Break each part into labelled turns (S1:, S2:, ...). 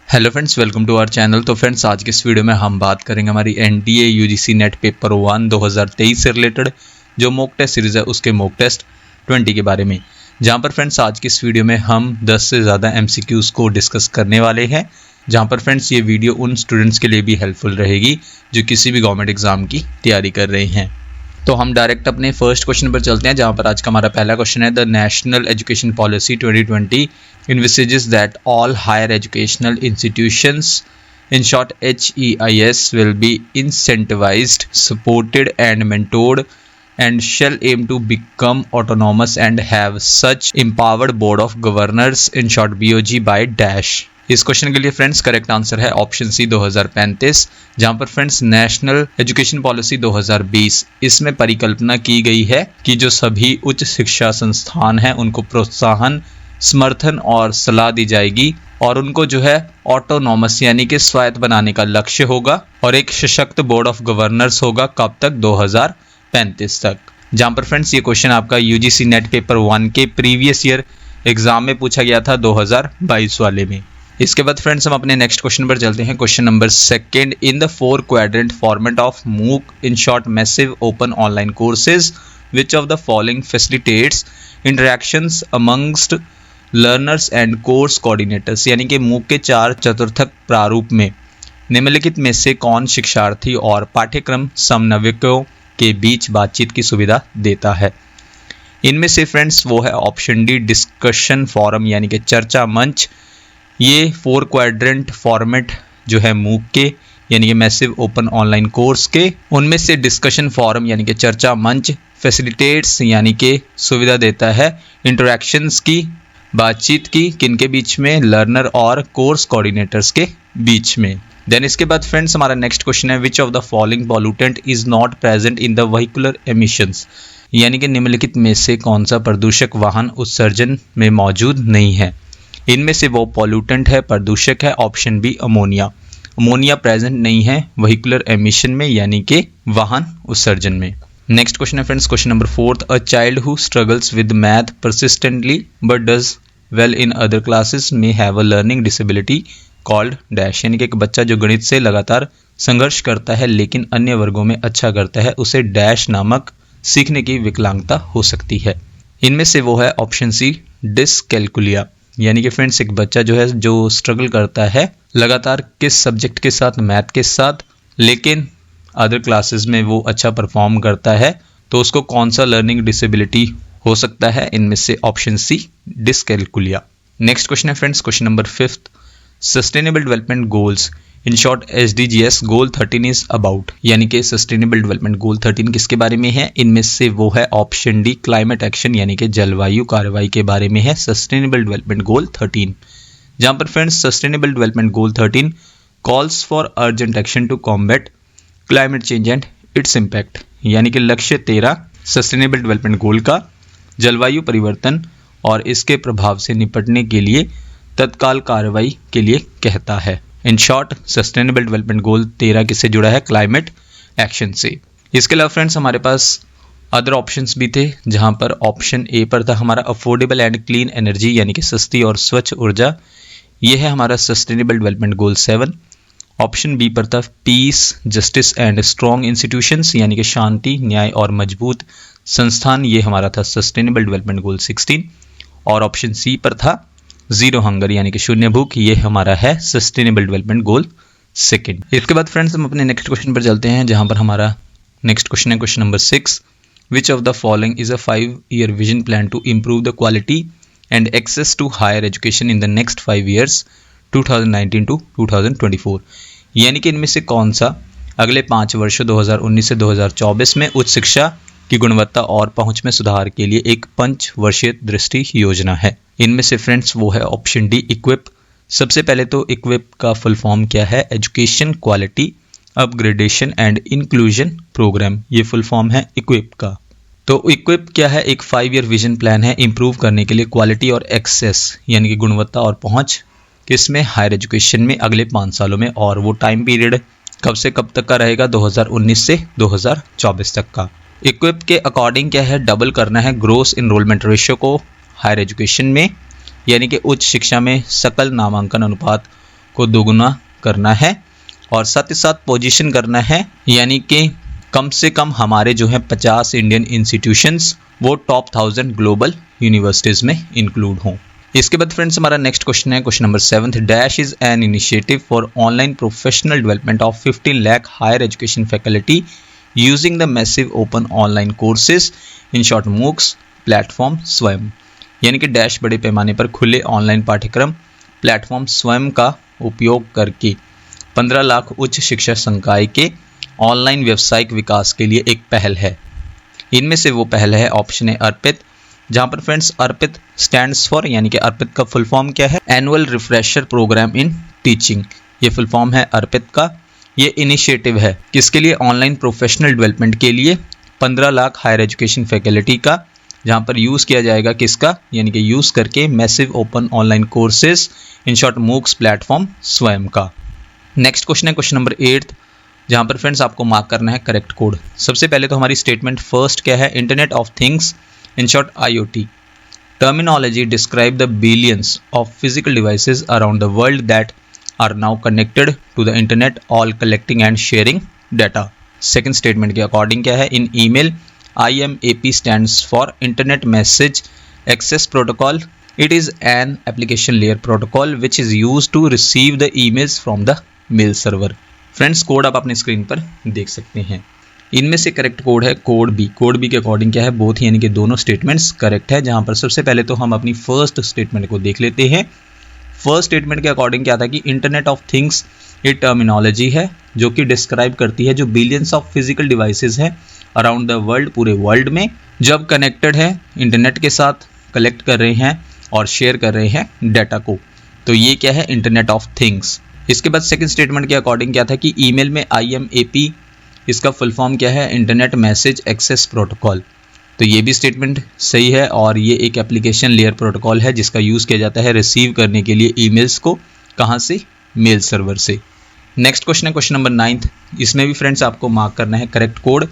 S1: Hello friends, welcome to our channel. तो friends, आज के इस वीडियो में हम बात करेंगे हमारी एनडीए यूजीसी नेट पेपर 1 2023 से रिलेटेड जो मॉक टेस्ट सीरीज़ है उसके मॉक टेस्ट 20 के बारे में, जहां पर फ्रेंड्स आज की इस वीडियो में हम 10 से ज़्यादा एमसीक्यूज़ को डिस्कस करने वाले हैं। जहां पर फ्रेंड्स ये वीडियो उन स्टूडेंट्स के लिए भी हेल्पफुल रहेगी जो किसी भी गवर्नमेंट एग्जाम की तैयारी कर रहे हैं। तो हम डायरेक्ट अपने फर्स्ट क्वेश्चन पर चलते हैं, जहां पर आज का हमारा पहला क्वेश्चन है। The national education policy 2020 envisages that all higher educational institutions, in short HEIS, will be incentivized, supported and mentored and shall aim to become autonomous and have such empowered board of governors, in short BOG, by dash। इस question के लिए friends correct answer है option C 2035, जहां पर friends national education policy 2020 इसमें परिकल्पना की गई है कि जो सभी उच्च शिक्षा संस्थान हैं उनको प्रोत्साहन, समर्थन और सलाह दी जाएगी और उनको जो है ऑटोनॉमस यानी कि स्वायत्त बनाने का लक्ष्य होगा और एक सशक्त बोर्ड ऑफ गवर्नर्स होगा। कब तक? 2035 तक। जहां पर फ्रेंड्स ये क्वेश्चन आपका यूजीसी नेट पेपर 1 के प्रीवियस ईयर एग्जाम में पूछा गया था 2022 वाले में। इसके बाद फ्रेंड्स हम अपने नेक्स्ट क्वेश्चन पर चलते हैं। Question number 2, in the 4 quadrant format of MOOC, in short massive open online courses, which of the following facilitates interactions amongst learners and course coordinators, यानी कि मूक के 4 चतुर्थक प्रारूप में निम्नलिखित में से कौन शिक्षार्थी और पाठ्यक्रम समन्वयकों के बीच बातचीत की सुविधा देता है? इनमें से फ्रेंड्स वो है ऑप्शन डी, डिस्कशन फोरम यानी कि चर्चा मंच। ये 4 क्वाड्रेंट फॉर्मेट जो है मूक के यानी कि मैसिव ओपन ऑनलाइन कोर्स के, उनमें से डिस्कशन फोरम यानी कि चर्चा मंच फैसिलिटेट्स यानी कि सुविधा देता है इंटरैक्शंस की, बातचीत की, किनके बीच में? लर्नर और कोर्स कोऑर्डिनेटर्स के बीच में। देन इसके बाद फ्रेंड्स हमारा नेक्स्ट क्वेश्चन है, विच of the following pollutant is not present in the vehicular emissions, यानी कि निम्नलिखित में से कौन सा प्रदूषक वाहन उत्सर्जन में मौजूद नहीं है? इनमें से वो पॉल्यूटेंट है, प्रदूषक है, option B ammonia. Ammonia present नहीं है व्हीकुलर एमिशन में यानी कि वाहन उत्सर्जन में। नेक्स्ट क्वेश्चन है friends question number 4, a child who struggles with math persistently but does well in other classes may have a learning disability called dash, यानी कि एक बच्चा जो गणित से लगातार संघर्ष करता है लेकिन अन्य वर्गों में अच्छा करता है उसे डैश नामक सीखने की विकलांगता हो सकती है। इनमें से वो है ऑप्शन सी, डिसकैल्कुलिया, यानी कि फ्रेंड्स एक बच्चा जो है जो स्ट्रगल करता है लगातार किस सब्जेक्ट के साथ? मैथ के साथ, लेकिन अदर क्लासेस में वो अच्छा परफॉर्म करता है तो उसको कौन सा लर्निंग डिसेबिलिटी हो सकता है? इनमें से ऑप्शन सी, डिसकैल्कुलिया। नेक्स्ट क्वेश्चन है friends question number 5, sustainable development goals, in short SDGs goal 13 is about, यानी कि सस्टेनेबल डेवलपमेंट गोल 13 किसके बारे में है? इनमें से वो है ऑप्शन डी, क्लाइमेट एक्शन यानी कि जलवायु कार्रवाई के बारे में है सस्टेनेबल डेवलपमेंट गोल 13। जहां पर friends sustainable development goal 13 calls for urgent action to combat climate change and its impact, यानी कि लक्ष्य 13 सस्टेनेबल डेवलपमेंट गोल का जलवायु परिवर्तन और इसके प्रभाव से निपटने के लिए तत्काल कार्रवाई के लिए कहता है। In short sustainable development goal 13 किससे जुड़ा है? क्लाइमेट एक्शन से। इसके अलावा फ्रेंड्स हमारे पास अदर ऑप्शंस भी थे, जहां पर ऑप्शन ए पर था हमारा अफोर्डेबल एंड क्लीन एनर्जी यानी कि सस्ती और स्वच्छ ऊर्जा, यह है हमारा sustainable development goal 7। Option B पर था peace, justice and strong institutions यानी कि शांति, न्याय और मजबूत संस्थान, ये हमारा था सस्टेनेबल डेवलपमेंट गोल 16। और ऑप्शन सी पर था जीरो हंगर यानी कि शून्य भूख, ये हमारा है सस्टेनेबल डेवलपमेंट गोल 2। इसके बाद फ्रेंड्स हम अपने नेक्स्ट क्वेश्चन पर चलते हैं, जहां पर हमारा नेक्स्ट क्वेश्चन है question number 6, which of the following is a 5-year vision plan to improve the quality and access to higher education in the next 5 years 2019 to 2024, यानी कि इनमें से कौन सा अगले 5 वर्षों 2019 से 2024 में उच्च शिक्षा की गुणवत्ता और पहुंच में सुधार के लिए एक 5 वर्षीय दृष्टि योजना है? इनमें से फ्रेंड्स वो है ऑप्शन डी, इक्विप। सबसे पहले तो इक्विप का फुल फॉर्म क्या है? Education quality upgradation and inclusion programme, ये फुल फॉर्म है इक्विप का। तो इक्विप क्या है? एक 5-year विजन प्लान है इम्प्रूव करने के लिए क्वालिटी और एक्सेस यानी कि गुणवत्ता और पहुंच किसमें? हायर एजुकेशन में अगले 5 सालों में, और वो टाइम पीरियड कब से कब तक का रहेगा? 2019 से 2024 तक का। इक्विप के अकॉर्डिंग क्या है? डबल करना है ग्रोस इनरोलमेंट रेशियो को हायर एजुकेशन में, यानी कि उच्च शिक्षा में सकल नामांकन अनुपात को दोगुना करना है और साथ ही साथ पोजीशन करना है, यानी कि कम से कम हमारे जो है 50 इंडियन इंस्टीट्यूशंस वो टॉप 1000 ग्लोबल यूनिवर्सिटीज़ में इंक्लूड हों। इसके बाद फ्रेंड्स हमारा नेक्स्ट क्वेश्चन है question number 7। Dash is an initiative for online professional development of 15 lakh higher education faculty using the massive open online courses in short MOOCs platform Swayam, यानी कि dash बड़े पैमाने पर खुले ऑनलाइन पाठ्यक्रम प्लेटफॉर्म स्वयं का उपयोग करके 15 लाख उच्च शिक्षा संकाय के ऑनलाइन व्यावसायिक विकास के लिए एक पहल है। इनमें से वो पहल है ऑप्शन ए अर्पित, जहाँ पर फ्रेंड्स अर्पित स्टैंड्स फॉर, यानी कि अर्पित का फुल फॉर्म क्या है, annual refresher programme in teaching, ये फुल फॉर्म है अर्पित का। ये इनिशिएटिव है किसके लिए, ऑनलाइन प्रोफेशनल डेवलपमेंट के लिए 15 लाख हायर एजुकेशन फैकल्टी का, जहाँ पर यूज़ किया जाएगा किसका, यानी कि यूज़ करके massive open online courses in short MOOCs platform स्वयं का। नेक्स्ट क्वेश्चन है क्वेश्चन नंबर 8, जहाँ पर फ्रेंड्स आपको मार्क करना है करेक्ट कोड। सबसे पहले तो हमारी स्टेटमेंट फर्स्ट क्या है, internet of things in short IoT terminology describe the billions of physical devices around the world that are now connected to the internet, all collecting and sharing data. Second statement के according क्या है, in email IMAP stands for internet message access protocol, it is an application layer protocol which is used to receive the emails from the mail server. Friends code आप अपनी screen पर देख सकते हैं। इनमें से करेक्ट कोड है code B. Code B के अकॉर्डिंग क्या है, बोथ यानी कि दोनों स्टेटमेंट्स करेक्ट है। जहां पर सबसे पहले तो हम अपनी फर्स्ट स्टेटमेंट को देख लेते हैं। फर्स्ट स्टेटमेंट के अकॉर्डिंग क्या था कि इंटरनेट ऑफ थिंग्स ये टर्मिनोलॉजी है जो कि डिस्क्राइब करती है जो बिलियंस ऑफ फिजिकल डिवाइसेस है अराउंड द वर्ल्ड, पूरे वर्ल्ड में, जब कनेक्टेड है इंटरनेट के साथ, कलेक्ट कर रहे हैं और शेयर कर रहे हैं डाटा को, तो ये क्या है, इंटरनेट ऑफ थिंग्स। इसके बाद सेकंड स्टेटमेंट के अकॉर्डिंग क्या था कि ईमेल में IMAP इसका फुल फॉर्म क्या है, इंटरनेट मैसेज एक्सेस प्रोटोकॉल, तो ये भी स्टेटमेंट सही है और ये एक एप्लीकेशन लेयर प्रोटोकॉल है जिसका यूज़ किया जाता है रिसीव करने के लिए ईमेल्स को, कहाँ से, मेल सर्वर से। नेक्स्ट क्वेश्चन है क्वेश्चन नंबर 9। इसमें भी फ्रेंड्स आपको मार्क करना है करेक्ट कोड।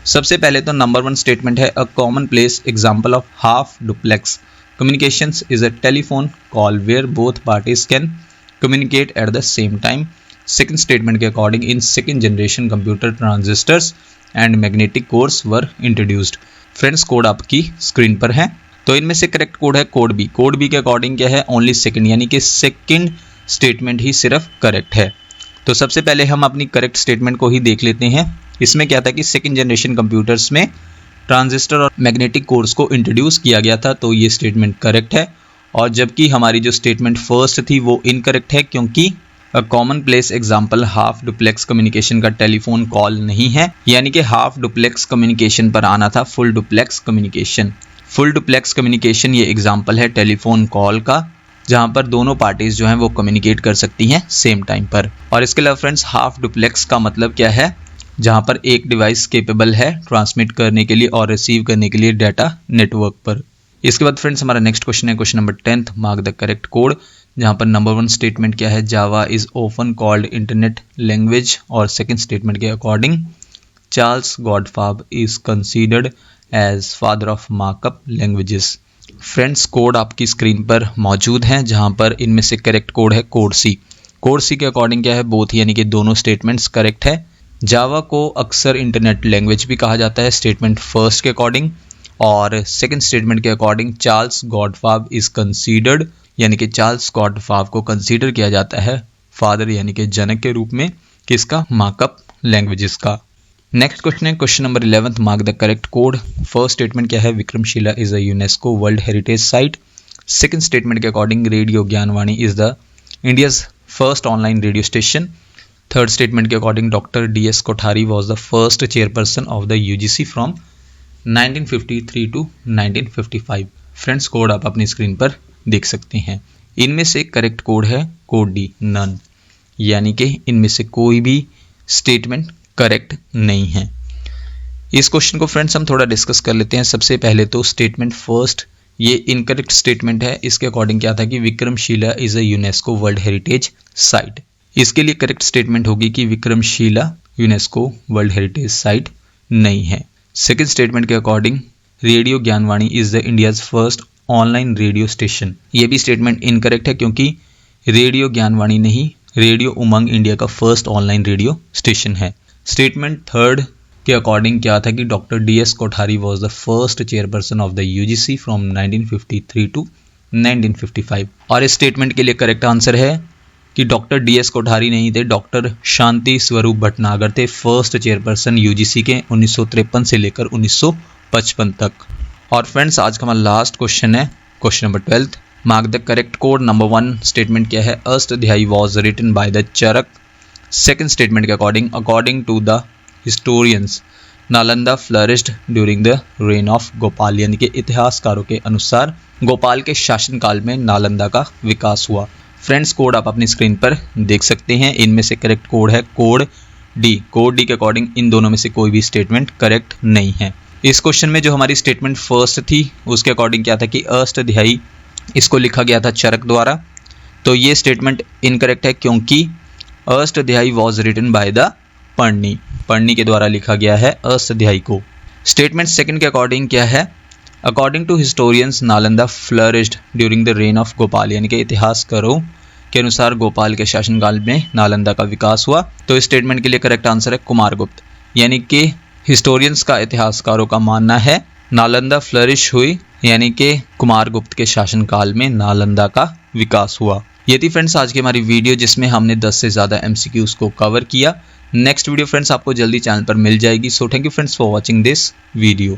S1: सबसे पहले तो नंबर 1 स्टेटमेंट है a common place example of half duplex communications is a telephone call where both parties can communicate at the same time. Second statement के according in second generation computer transistors and magnetic cores were introduced. Friends code आपकी screen पर है, तो इनमें से correct code है code B. Code B के according क्या है, ओनली सेकंड, यानी कि सेकंड स्टेटमेंट ही सिर्फ करेक्ट है। तो सबसे पहले हम अपनी करेक्ट स्टेटमेंट को ही देख लेते हैं। इसमें क्या था कि सेकंड जनरेशन कंप्यूटर्स में ट्रांजिस्टर और मैग्नेटिक कोर्स को इंट्रोड्यूस किया गया था, तो ये स्टेटमेंट करेक्ट है। और जबकि हमारी जो स्टेटमेंट फर्स्ट थी वो इनकरेक्ट है, क्योंकि common place example half duplex communication का टेलीफोन कॉल नहीं है, यानी कि हाफ डुप्लेक्स कम्युनिकेशन पर आना था full duplex communication. Full duplex communication ये एग्जाम्पल है टेलीफोन कॉल का, जहां पर दोनों पार्टीज जो हैं वो कम्युनिकेट कर सकती हैं सेम टाइम पर। और इसके अलावा फ्रेंड्स हाफ डुप्लेक्स का मतलब क्या है, जहां पर एक डिवाइस केपेबल है ट्रांसमिट करने के लिए और रिसीव करने के लिए डाटा नेटवर्क पर। इसके बाद फ्रेंड्स हमारा नेक्स्ट क्वेश्चन है question number 10, mark the correct code. जहां पर नंबर 1 स्टेटमेंट क्या है, Java is open called internet language, और सेकंड स्टेटमेंट के according Charles Goldfarb is considered as father of markup languages. Friends code आपकी screen पर मौजूद हैं, जहां पर इनमें से करेक्ट कोड है कोड सी। कोड सी के अकॉर्डिंग क्या है, बोथ यानी कि दोनों स्टेटमेंट्स करेक्ट है। जावा को अक्सर इंटरनेट लैंग्वेज भी कहा जाता है स्टेटमेंट फर्स्ट के अकॉर्डिंग, और सेकंड स्टेटमेंट के according Charles Goldfarb is considered, यानी कि चार्ल्स गॉडफ्राब को कंसीडर किया जाता है फादर यानी कि जनक के रूप में किसका, मार्कअप लैंग्वेजेस का। नेक्स्ट क्वेश्चन है question number 11, mark the correct code. First statement क्या है, Vikramshila is a UNESCO world heritage site. Second statement के according radio Gyanvani is the India's first online radio station. Third statement के according doctor DS Kothari was the first chairperson of the UGC from 1953 to 1955। Friends code आप अपनी screen पर देख सकते हैं। इनमें से करेक्ट कोड है कोड डी, नन, यानी कि इनमें से कोई भी स्टेटमेंट करेक्ट नहीं है। इस क्वेश्चन को फ्रेंड्स हम थोड़ा डिस्कस कर लेते हैं। सबसे पहले तो स्टेटमेंट फर्स्ट ये इनकरेक्ट स्टेटमेंट है। इसके अकॉर्डिंग क्या था कि Vikramshila is a UNESCO world heritage site. इसके लिए करेक्ट स्टेटमेंट होगी कि Vikramshila UNESCO world heritage site नहीं है। सेकेंड स्टेटमेंट के according radio Gyanvani is the India's first online radio station. ये भी स्टेटमेंट इनकरेक्ट है, क्योंकि रेडियो ज्ञानवाणी नहीं रेडियो उमंग इंडिया का फर्स्ट ऑनलाइन रेडियो स्टेशन है। स्टेटमेंट थर्ड के अकॉर्डिंग क्या था कि doctor DS Kothari was the first chairperson of the UGC from 1953 to 1955। और इस स्टेटमेंट के लिए करेक्ट आंसर है कि डॉक्टर DS कोठारी नहीं थे, डॉक्टर शांति स्वरूप भटनागर थे फर्स्ट चेयरपर्सन UGC के 1953 से लेकर 1955 तक। और फ्रेंड्स आज का हमारा लास्ट क्वेश्चन है, question number 12। Mark the correct code. Number 1 statement क्या है, Ashtadhyayi was written by the Charak. Second statement के according to the historians Nalanda flourished during the reign of Gopal, यानी कि इतिहासकारों के अनुसार गोपाल के शासनकाल में नालंदा का विकास हुआ। फ्रेंड्स कोड आप अपनी स्क्रीन पर देख सकते हैं, इनमें से करेक्ट कोड है कोड डी। कोड डी के अकॉर्डिंग इन दोनों में से कोई भी स्टेटमेंट करेक्ट नहीं है। इस क्वेश्चन में जो हमारी स्टेटमेंट फर्स्ट थी उसके अकॉर्डिंग क्या था कि अष्टध्यायी इसको लिखा गया था चरक द्वारा, तो ये स्टेटमेंट इनकरेक्ट है क्योंकि Ashtadhyayi was written by the Panini, Panini के द्वारा लिखा गया है अष्टध्यायी को। स्टेटमेंट सेकंड के अकॉर्डिंग क्या है, according to historians Nalanda flourished during the reign of Gopal, यानी कि इतिहासकारों के अनुसार गोपाल के शासनकाल में नालंदा का विकास हुआ। तो इस स्टेटमेंट के लिए करेक्ट आंसर है कुमारगुप्त, यानी कि हिस्टोरियंस का इतिहासकारों का मानना है नालंदा फ्लरिश हुई, यानी कि कुमारगुप्त के शासनकाल में नालंदा का विकास हुआ। ये थी फ्रेंड्स आज की हमारी वीडियो जिसमें हमने 10 से ज़्यादा MCQs को कवर किया। नेक्स्ट वीडियो फ्रेंड्स आपको जल्दी चैनल पर मिल जाएगी। So thank you friends for watching this video.